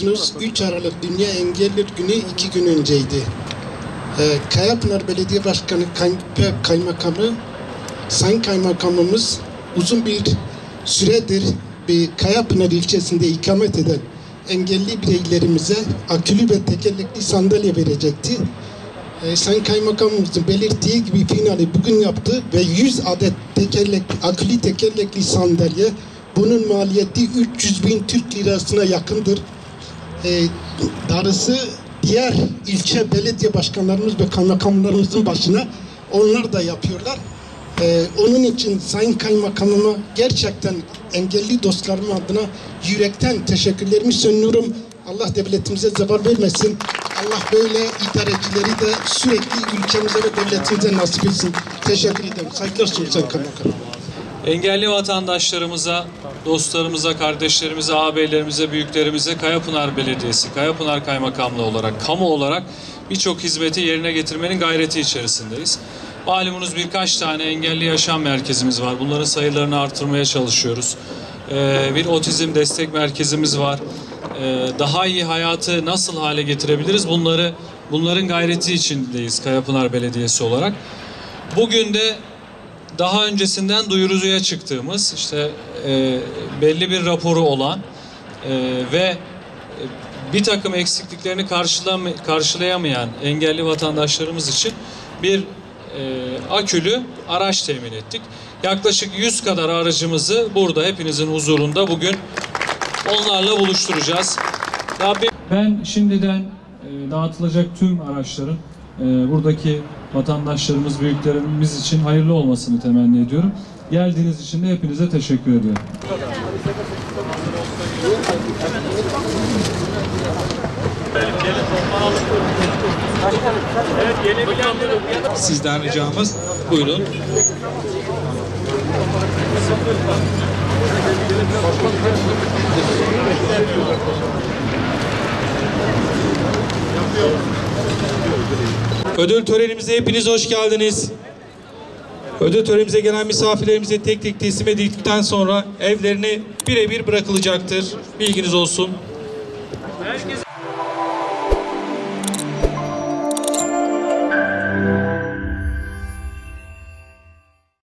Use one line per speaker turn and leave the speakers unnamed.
biliyorsunuz 3 Aralık Dünya Engelliler Günü 2 gün önceydi. Kayapınar Belediye Başkanı Kaymakamı, Sayın Kaymakamımız uzun bir süredir bir Kayapınar ilçesinde ikamet eden engelli bireylerimize akülü ve tekerlekli sandalye verecekti. Sayın Kaymakamımızın belirttiği gibi finali bugün yaptı ve 100 adet akülü tekerlekli sandalye, bunun maliyeti 300.000 Türk lirasına yakındır. Darısı diğer ilçe belediye başkanlarımız ve kaymakamlarımızın başına, onlar da yapıyorlar. Onun için Sayın Kaymakamıma gerçekten engelli dostlarım adına yürekten teşekkürlerimi sunuyorum. Allah devletimize zeval vermesin. Allah böyle idarecileri de sürekli ülkemize ve devletimize nasip etsin. Teşekkür ederim. Saygılar sunuyorum Sayın Kaymakamım.
Engelli vatandaşlarımıza, dostlarımıza, kardeşlerimize, ağabeylerimize, büyüklerimize Kayapınar Belediyesi, Kayapınar Kaymakamlığı olarak, kamu olarak birçok hizmeti yerine getirmenin gayreti içerisindeyiz. Malumunuz birkaç tane engelli yaşam merkezimiz var. Bunların sayılarını artırmaya çalışıyoruz. Bir otizm destek merkezimiz var. Daha iyi hayatı nasıl hale getirebiliriz? Bunların gayreti içindeyiz Kayapınar Belediyesi olarak. Bugün de daha öncesinden duyuruya çıktığımız, işte belli bir raporu olan ve bir takım eksikliklerini karşılayamayan engelli vatandaşlarımız için bir akülü araç temin ettik. Yaklaşık 100 kadar aracımızı burada hepinizin huzurunda bugün onlarla buluşturacağız. Ben şimdiden dağıtılacak tüm araçların buradaki vatandaşlarımız, büyüklerimiz için hayırlı olmasını temenni ediyorum. Geldiğiniz için de hepinize teşekkür ediyorum.
Sizden ricamız buyurun. Ödül törenimize hepiniz hoş geldiniz. Ödül törenimize gelen misafirlerimize tek tek teslim edildikten sonra evlerine birebir bırakılacaktır. Bilginiz olsun.